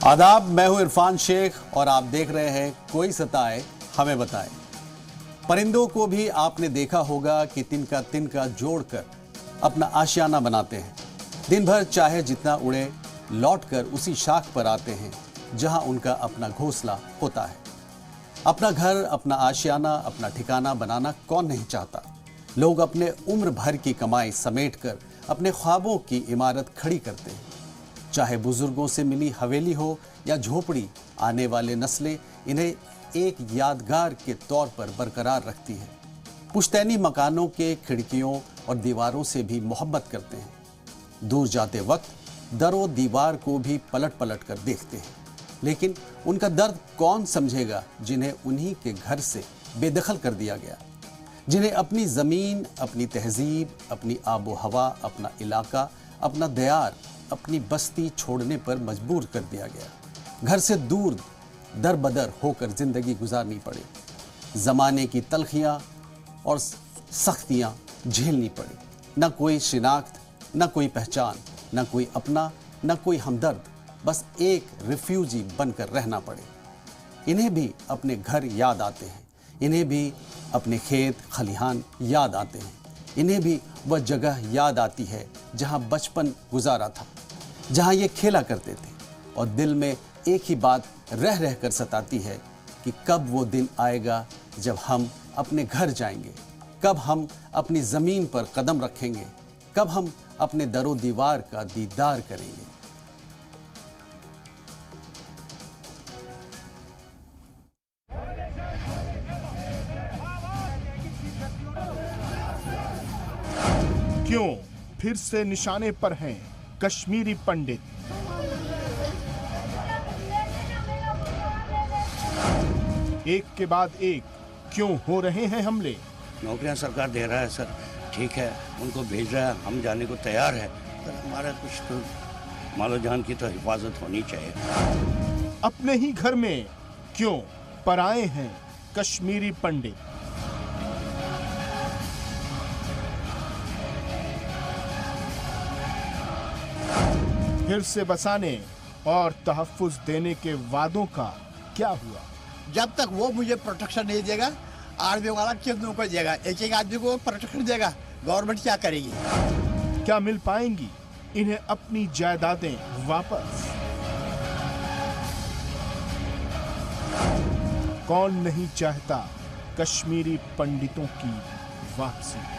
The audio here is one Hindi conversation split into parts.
आदाब, मैं हूं इरफान शेख और आप देख रहे हैं कोई सताए हमें बताए। परिंदों को भी आपने देखा होगा कि तिनका जोड़कर अपना आशियाना बनाते हैं। दिन भर चाहे जितना उड़े, लौटकर उसी शाख पर आते हैं जहां उनका अपना घोंसला होता है। अपना घर, अपना आशियाना, अपना ठिकाना बनाना कौन नहीं चाहता। लोग अपने उम्र भर की कमाई समेटकर अपने ख्वाबों की इमारत खड़ी करते हैं। चाहे बुजुर्गों से मिली हवेली हो या झोपड़ी, आने वाले नस्लें इन्हें एक यादगार के तौर पर बरकरार रखती है। पुश्तैनी मकानों के खिड़कियों और दीवारों से भी मोहब्बत करते हैं। दूर जाते वक्त दरो दीवार को भी पलट पलट कर देखते हैं। लेकिन उनका दर्द कौन समझेगा जिन्हें उन्हीं के घर से बेदखल कर दिया गया, जिन्हें अपनी ज़मीन, अपनी तहजीब, अपनी आबो हवा, अपना इलाका, अपना दयार, अपनी बस्ती छोड़ने पर मजबूर कर दिया गया। घर से दूर दर बदर होकर जिंदगी गुजारनी पड़ी। ज़माने की तलखियाँ और सख्तियाँ झेलनी पड़ी। न कोई शिनाख्त, न कोई पहचान, न कोई अपना, न कोई हमदर्द, बस एक रिफ्यूजी बनकर रहना पड़े। इन्हें भी अपने घर याद आते हैं। इन्हें भी अपने खेत खलिहान याद आते हैं। इन्हें भी वह जगह याद आती है जहाँ बचपन गुजारा था, जहाँ ये खेला करते थे। और दिल में एक ही बात रह रह कर सताती है कि कब वो दिन आएगा जब हम अपने घर जाएंगे, कब हम अपनी ज़मीन पर कदम रखेंगे, कब हम अपने दरो दीवार का दीदार करेंगे। क्यों फिर से निशाने पर हैं कश्मीरी पंडित। एक के बाद एक क्यों हो रहे हैं हमले। नौकरियां सरकार दे रहा है सर, ठीक है, उनको भेज रहा है, हम जाने को तैयार है, पर हमारा कुछ तो मालो जान की तो हिफाजत होनी चाहिए। अपने ही घर में क्यों पराए हैं कश्मीरी पंडित। फिर से बसाने और तहफ्फुज़ देने के वादों का क्या हुआ। जब तक वो मुझे प्रोटेक्शन नहीं देगा, आर्मी वाला कितनों को देगा, एक एक आदमी को प्रोटेक्शन देगा, गवर्नमेंट क्या करेगी। क्या मिल पाएंगी इन्हें अपनी जायदादें वापस। कौन नहीं चाहता कश्मीरी पंडितों की वापसी।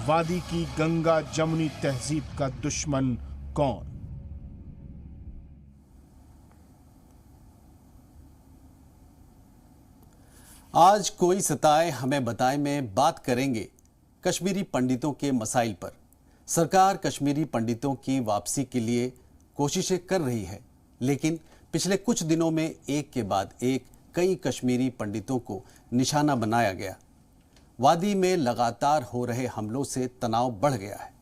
वादी की गंगा जमुनी तहजीब का दुश्मन कौन। आज कोई सताए हमें बताए में बात करेंगे कश्मीरी पंडितों के मसाइल पर। सरकार कश्मीरी पंडितों की वापसी के लिए कोशिशें कर रही है, लेकिन पिछले कुछ दिनों में एक के बाद एक कई कश्मीरी पंडितों को निशाना बनाया गया। वादी में लगातार हो रहे हमलों से तनाव बढ़ गया है।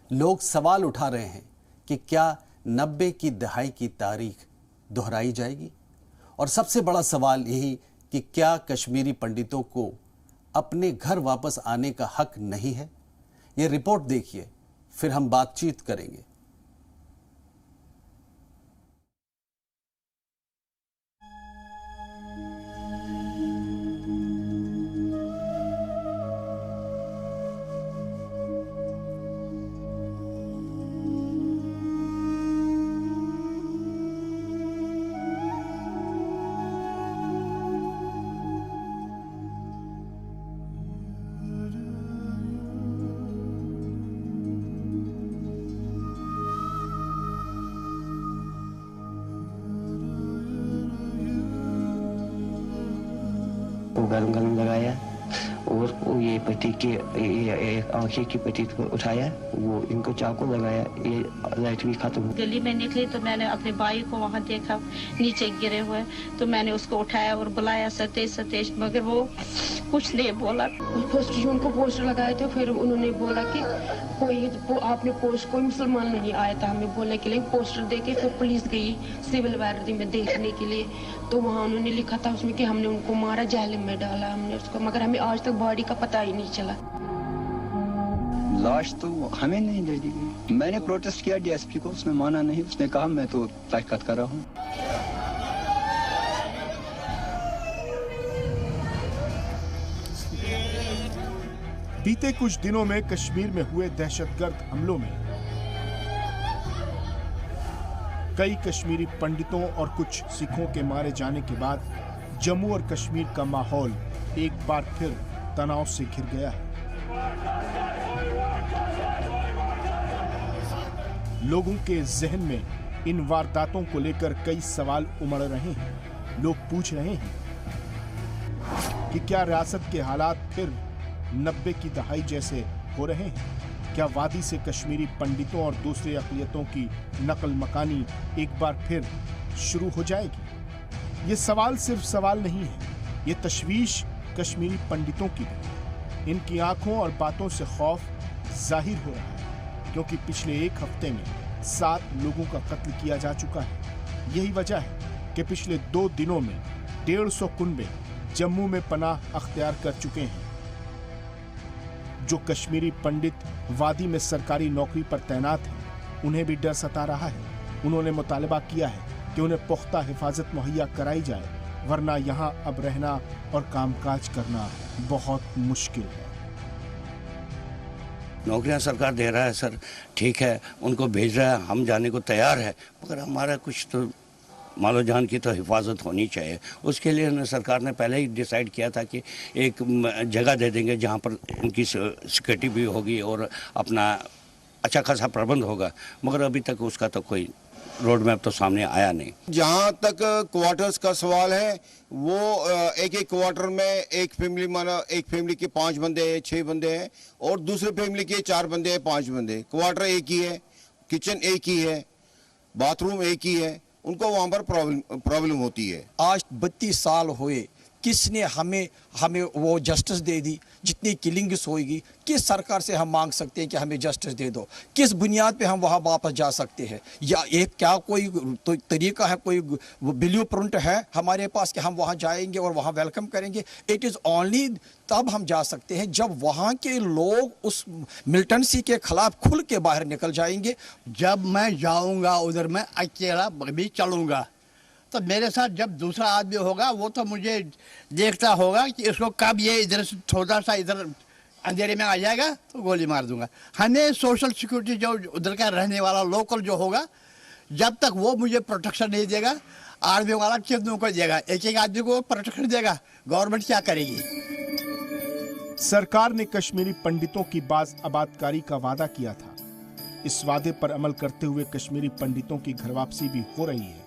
लोग सवाल उठा रहे हैं कि क्या 90 की दहाई की तारीख दोहराई जाएगी, और सबसे बड़ा सवाल यही कि क्या कश्मीरी पंडितों को अपने घर वापस आने का हक नहीं है। ये रिपोर्ट देखिए, फिर हम बातचीत करेंगे। गरम गरम लगाया और ये पट्टी के आंखें की पट्टी को उठाया, वो इनको चाकू लगाया, ये लाइट भी खत्म। गली में निकली तो मैंने अपने भाई को वहाँ देखा नीचे गिरे हुए, तो मैंने उसको उठाया और बुलाया सतेज सतेज, मगर वो कुछ नहीं बोला। उनको पोस्टर लगाए थे, फिर उन्होंने बोला कि आपने कोई मुसलमान नहीं आया था हमें बोलने के लिए। पोस्टर देके फिर पुलिस गई सिविल वारदी में देखने के लिए, तो वहाँ उन्होंने लिखा था उसमें कि हमने उनको मारा, जहलम में डाला हमने उसको, मगर हमें आज तक बॉडी का पता ही नहीं चला। लाश तो हमें नहीं दे दी गई। मैंने प्रोटेस्ट किया डीएसपी को, उसने माना नहीं। उसने कहा मैं तो तहकीकात कर रहा हूँ। बीते कुछ दिनों में कश्मीर में हुए दहशतगर्द हमलों में कई कश्मीरी पंडितों और कुछ सिखों के मारे जाने के बाद जम्मू और कश्मीर का माहौल एक बार फिर तनाव से घिर गया है। लोगों के जहन में इन वारदातों को लेकर कई सवाल उमड़ रहे हैं। लोग पूछ रहे हैं कि क्या रियासत के हालात फिर 90 की दहाई जैसे हो रहे हैं? क्या वादी से कश्मीरी पंडितों और दूसरे अक़लियतों की नकल मकानी एक बार फिर शुरू हो जाएगी? ये सवाल सिर्फ सवाल नहीं है, ये तशवीश कश्मीरी पंडितों की है। इनकी आंखों और बातों से खौफ जाहिर हो रहा है, क्योंकि पिछले एक हफ्ते में 7 लोगों का कत्ल किया जा चुका है। यही वजह है कि पिछले 2 दिनों में 150 कुनबे जम्मू में पनाह अख्तियार कर चुके हैं। जो कश्मीरी पंडित वादी में सरकारी नौकरी पर तैनात हैं, उन्हें भी डर सता रहा है। उन्होंने मुतालबा किया है कि उन्हें पुख्ता हिफाजत मुहैया कराई जाए, वरना यहाँ अब रहना और कामकाज करना बहुत मुश्किल है। नौकरियां सरकार दे रहा है सर, ठीक है, उनको भेज रहा है, हम जाने को तैयार है, मगर हमारा कुछ तो मालो जान की तो हिफाजत होनी चाहिए। उसके लिए सरकार ने पहले ही डिसाइड किया था कि एक जगह दे देंगे जहां पर इनकी सिक्योरिटी भी होगी और अपना अच्छा खासा प्रबंध होगा, मगर अभी तक उसका तो कोई रोड मैप तो सामने आया नहीं। जहाँ तक क्वार्टर्स का सवाल है, वो एक क्वार्टर में एक फैमिली माना एक फैमिली के 5 बंदे हैं, 6 बंदे हैं, और दूसरे फैमिली के 4 बंदे हैं, 5 बंदे। क्वार्टर एक ही है, किचन एक ही है, बाथरूम एक ही है, उनको वहाँ पर प्रॉब्लम होती है। आज 32 साल हुए, किसने हमें वो जस्टिस दे दी? जितनी किलिंग्स होगी, किस सरकार से हम मांग सकते हैं कि हमें जस्टिस दे दो? किस बुनियाद पे हम वहाँ वापस जा सकते हैं? या एक क्या कोई तो तरीका है, कोई ब्लू प्रिंट है हमारे पास कि हम वहाँ जाएंगे और वहाँ वेलकम करेंगे? इट इज़ ओनली तब हम जा सकते हैं जब वहाँ के लोग उस मिलिटेंसी के खिलाफ खुल के बाहर निकल जाएंगे। जब मैं जाऊंगा उधर, मैं अकेला भी चलूंगा, तो मेरे साथ जब दूसरा आदमी होगा वो तो मुझे देखता होगा कि इसको कब ये इधर से थोड़ा सा इधर अंधेरे में आ जाएगा तो गोली मार दूंगा। हमें सोशल सिक्योरिटी जो उधर का रहने वाला लोकल जो होगा, जब तक वो मुझे प्रोटेक्शन नहीं देगा, आर्मी वाला कितनों को देगा, एक आदमी को प्रोटेक्शन देगा, गवर्नमेंट क्या करेगी? सरकार ने कश्मीरी पंडितों की बाज आबादकारी का वादा किया था। इस वादे पर अमल करते हुए कश्मीरी पंडितों की घर वापसी भी हो रही है।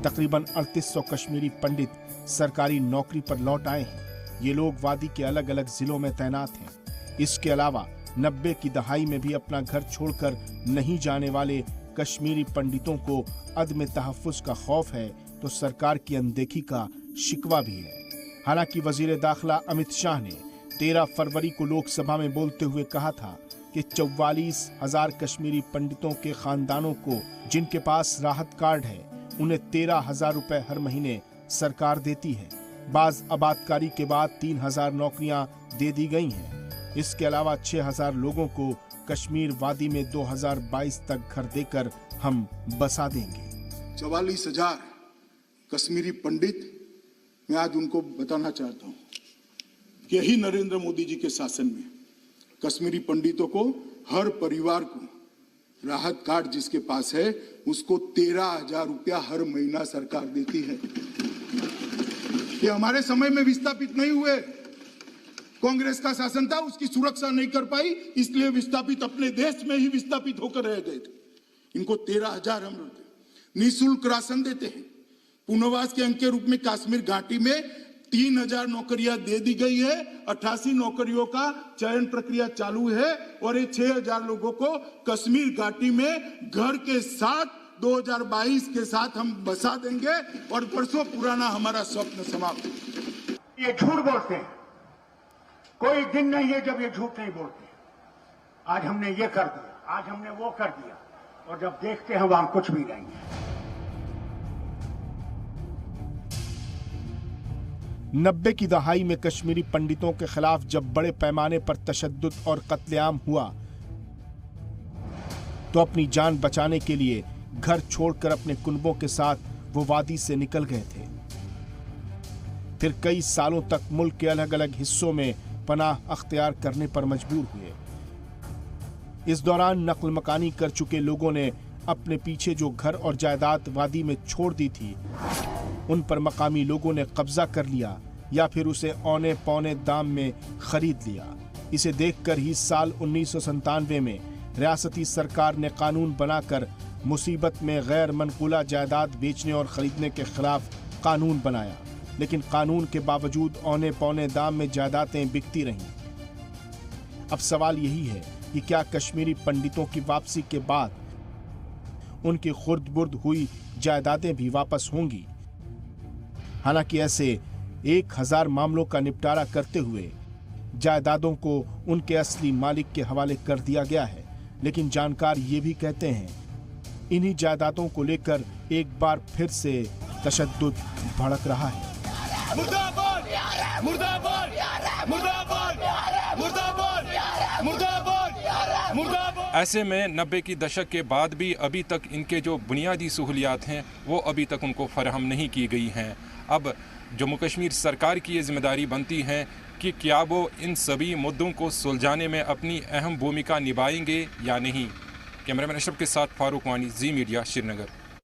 तकरीबन 3800 कश्मीरी पंडित सरकारी नौकरी पर लौट आए हैं। ये लोग वादी के अलग अलग जिलों में तैनात हैं। इसके अलावा 90 की दहाई में भी अपना घर छोड़कर नहीं जाने वाले कश्मीरी पंडितों को अदम तहफ्फुज का खौफ है, तो सरकार की अनदेखी का शिकवा भी है। हालांकि वजीर दाखिला अमित शाह ने 13 फरवरी को लोकसभा में बोलते हुए कहा था कि 44,000 कश्मीरी पंडितों के खानदानों को जिनके पास राहत कार्ड है, उन्हें 13,000 रुपए हर महीने सरकार देती है। बाज आबादकारी के बाद 3,000 नौकरियां दे दी गई हैं। इसके अलावा 6,000 लोगों को कश्मीर वादी में 2022 तक घर देकर हम बसा देंगे। 44,000 कश्मीरी पंडित, मैं आज उनको बताना चाहता हूँ, यही नरेंद्र मोदी जी के शासन में कश्मीरी पंडितों को, हर परिवार को राहत कार्ड जिसके पास है उसको 13,000 रुपया हर महीना सरकार देती है। ये हमारे समय में विस्थापित नहीं हुए, कांग्रेस का शासन था, उसकी सुरक्षा नहीं कर पाई, इसलिए विस्थापित अपने देश में ही विस्थापित होकर रह गए थे। इनको 13,000 हम निःशुल्क राशन देते हैं। पुनर्वास के अंक के रूप में कश्मीर घाटी में 3,000 नौकरियां दे दी गई है। 88 नौकरियों का चयन प्रक्रिया चालू है और ये 6,000 लोगों को कश्मीर घाटी में घर के साथ 2022 के साथ हम बसा देंगे और वर्षों पुराना हमारा स्वप्न समाप्त। ये झूठ बोलते हैं, कोई दिन नहीं है जब ये झूठ नहीं बोलते। आज हमने ये कर दिया, आज हमने वो कर दिया, और जब देखते हैं वहां कुछ भी नहीं है। 90 की दहाई में कश्मीरी पंडितों के खिलाफ जब बड़े पैमाने पर तशद्दुद और कत्लेआम हुआ तो अपनी जान बचाने के लिए घर छोड़कर अपने कुनबों के साथ वो वादी से निकल गए थे। फिर कई सालों तक मुल्क के अलग अलग हिस्सों में पनाह अख्तियार करने पर मजबूर हुए। इस दौरान नक्ल मकानी कर चुके लोगों ने अपने पीछे जो घर और जायदाद वादी में छोड़ दी थी उन पर मकामी लोगों ने कब्जा कर लिया या फिर उसे औने पौने दाम में खरीद लिया। इसे देखकर ही साल 1997 में रियासती सरकार ने कानून बनाकर मुसीबत में गैर मनकूला जायदाद बेचने और खरीदने के खिलाफ कानून बनाया, लेकिन कानून के बावजूद औने पौने दाम में जायदादें बिकती रहीं। अब सवाल यही है कि क्या कश्मीरी पंडितों की वापसी के बाद उनकी खुर्द बुर्द हुई जायदादें भी वापस होंगी? हालांकि ऐसे 1000 मामलों का निपटारा करते हुए जायदादों को उनके असली मालिक के हवाले कर दिया गया है, लेकिन जानकार ये भी कहते हैं इन्हीं जायदादों को लेकर एक बार फिर से तशद्दुद भड़क रहा है। मुर्दाबाद मुर्दाबाद मुर्दाबाद मुर्दाबाद मुर्दाबाद मुर्दाबाद। ऐसे में 90 की दशक के बाद भी अभी तक इनके जो बुनियादी सहूलियात हैं वो अभी तक उनको फराहम नहीं की गई हैं। अब जम्मू कश्मीर सरकार की ये जिम्मेदारी बनती है कि क्या वो इन सभी मुद्दों को सुलझाने में अपनी अहम भूमिका निभाएंगे या नहीं। कैमरामैन अशरफ के साथ फारूक वानी, जी मीडिया, श्रीनगर।